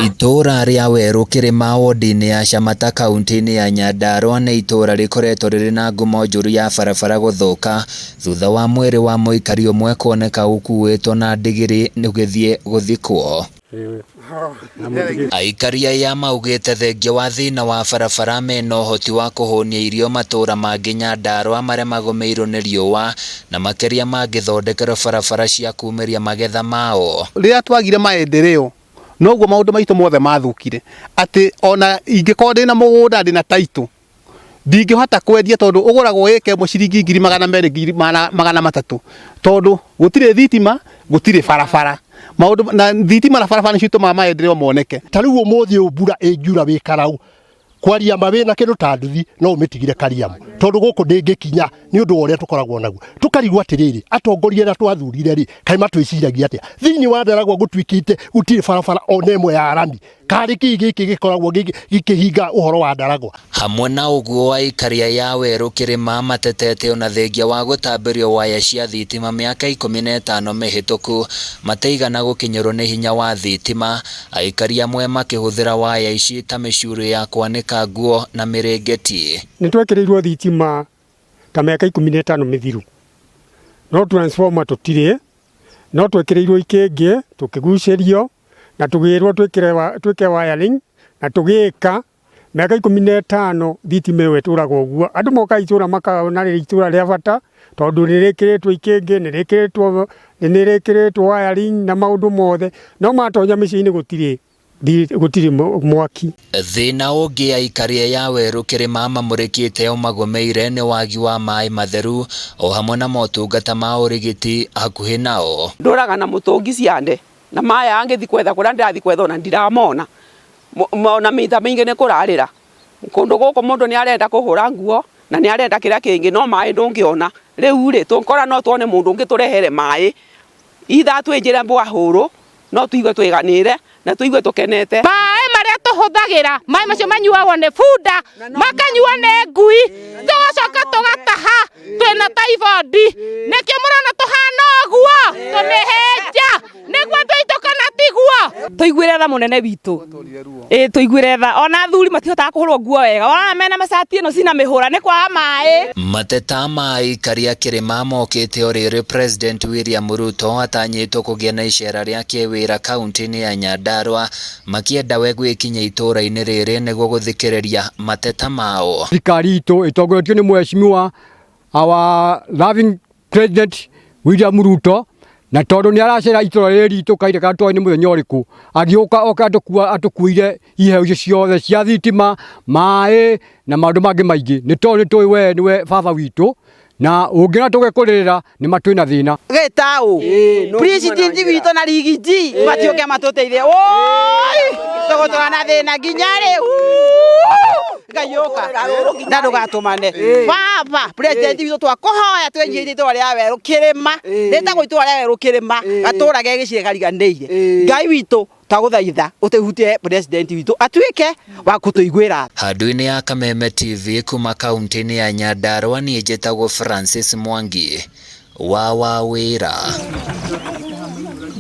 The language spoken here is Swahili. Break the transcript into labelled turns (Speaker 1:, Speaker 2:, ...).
Speaker 1: Itura ria Weru Kirima wodi-ini ya Shamata kaunti-ini ya Nyandarua nĩ itura rikoretwo riri na ngumo njũru ya barabara gũthũka thutha wa mwĩrĩ wa mũikari ũmwe kuoneka ũkuĩtwo na ndigiri ũgĩthiĩ gũthikwo. Aikari aya maugĩte thengia wa thĩna wa barabara mena ũhoti wa kũhũnia irio matũra mangĩ Nyandarua marĩa magũmĩirwo nĩ riũa na makĩria mangĩthondekerwo barabara cia kumĩria magetha mao.
Speaker 2: Rĩrĩa twagire maendeleo noguo maundu maitu mothe mathukire ati ona ingĩkorwo ndĩna mũgũnda ndĩna title ndingĩhota kwendia tondu ũgũragwo ĩka ĩmwe ciringi 200,300 tondu gũtirĩ thitima gũtirĩ barabara maundu na thitima na barabara nĩcio itũmaga maendeleo moneke.
Speaker 3: Tarĩu ũmũthĩ mbura ĩngiura wĩ karau kwaria mawĩna kĩndũ ta nduthi no ũmĩtigire Kariamu tondu gũkũ ndĩngĩkinya nĩ ũndũ ũrĩa tũkoragwo naguo. Tũkarigwo atĩrĩrĩ atongoria na twathurire rĩ kaĩ matwĩciragia atĩa thĩinĩ wa Ndaragwa gũtuĩkĩte gũtirĩ barabara ona ĩmwe ya rami karĩ gĩkĩ gĩkoragwo gĩkĩhinga ũhoro wa Ndaragwa.
Speaker 1: Hamwe na ũguo aikari aya Weru Kirima matetete ona thengia wa gũtambĩrio waya cia thitima mĩaka 15 mĩhĩtũku mateigana gũkinyĩrwo nĩ hinya wa thitima. Aikari amwe makĩhũthĩra waya ici ta mĩcuru ya kwanĩka nguo na mĩrĩngĩti.
Speaker 4: Nĩtwekĩrĩirwo thitima ta mĩaka 15 mĩthiru no transformer tũtirĩ no twekĩrĩirwo ikĩngĩ tũkĩgucĩrio na tũgĩrwo twĩke wiring na tũgĩka mĩaka 15 thitima ĩyo ĩtũraga ũguo. Andũ moka itũra makona rĩrĩ itũra rĩa bata tondu nĩrĩkĩrĩtwo ikĩngĩ nĩrĩkĩrĩtwo wiring na maũndũ mothe no matonya mĩciĩ-inĩ gũtirĩ mwaki.
Speaker 1: Thĩna ũngĩ aikari aya Weru Kirima mamũrĩkĩte ũmagũmĩire nĩ wagi wa maĩ matheru o hamwe na motungata ma ũrigiti hakuhĩ nao.
Speaker 5: Ndũraga na mũtũngi ciande na maĩ angĩthi kwetha kũrĩa ndĩrathi kwetha ona ndiramona na mĩita mĩingĩ nĩ kũrarĩra kũndũ gũkũ mũndũ nĩ arenda kũhũra nguo na nĩ arenda kĩrĩa kĩngĩ no maĩ ndũngĩona. Rĩu rĩ tũkora no tuone mũndũ ũngĩ tũrehere maĩ itha twĩnjĩre mbwahũrũ no tuigue twĩganĩre na tuigue tũkenete.
Speaker 6: Maĩ marĩa tũhũthagĩra maĩ macio manyuagwo nĩ bunda makanyua nĩ ngui tũgacoka tũgataha twĩna typhoid nĩkĩo mũrona tũhana ũguo tũmĩhĩnja nĩguo tũitũka na tiguo.
Speaker 7: Tũiguĩre tha mũnene witũ tũiguĩre tha ona athuri matihotaga kũhũrwo nguo wega ona mena macati ĩno cina mĩhũra nĩ kwaga maĩ.
Speaker 1: Mateta ma aikari a Kirima mokĩte o rĩrĩ President William Ruto atanyĩtwo kũgĩa na icera rĩa kĩwĩra kaunti-inĩ ya Nyandarua makĩenda we gwĩkinya itũra-inĩ rĩrĩ nĩguo gũthikĩrĩria mateta mao.
Speaker 3: Thirikari itũ ĩtongoretio nĩ mheshimiwa our loving President William Ruto na tondu nĩ aracera itũra rĩrĩ ritũ kaire kana tũĩ nĩ mũthenya ũrĩkũ agĩũka oka atũkuire iheo icio ciothe cia thitima maĩ na maũndũ mangĩ maingĩ nĩ tondũ nĩtũĩ we nĩwe baba witũ na ũngĩona tũgekũrĩrĩra nĩ matwĩ na thĩna.
Speaker 5: Gĩtaũ president witũ na rigiji matiũke matũteithie tũgũtũra na thĩna nginya rĩu ngayũka na ndũgatũmane baba president witũ twakũhoya twenjĩrie itũra rĩa Weru Kirima rĩtagwo itũra rĩa Weru Kirima gatũra gegĩciĩ kariganĩire Ngai witũ tagũthaitha ũtehutie president witũ atuĩke wa kũtũiguĩra.
Speaker 1: Handũ-inĩ ya Kameme TV kuma kaunti-inĩ ya Nyandarua niĩ njĩtagwo Francis Mwangi wa Wawĩra.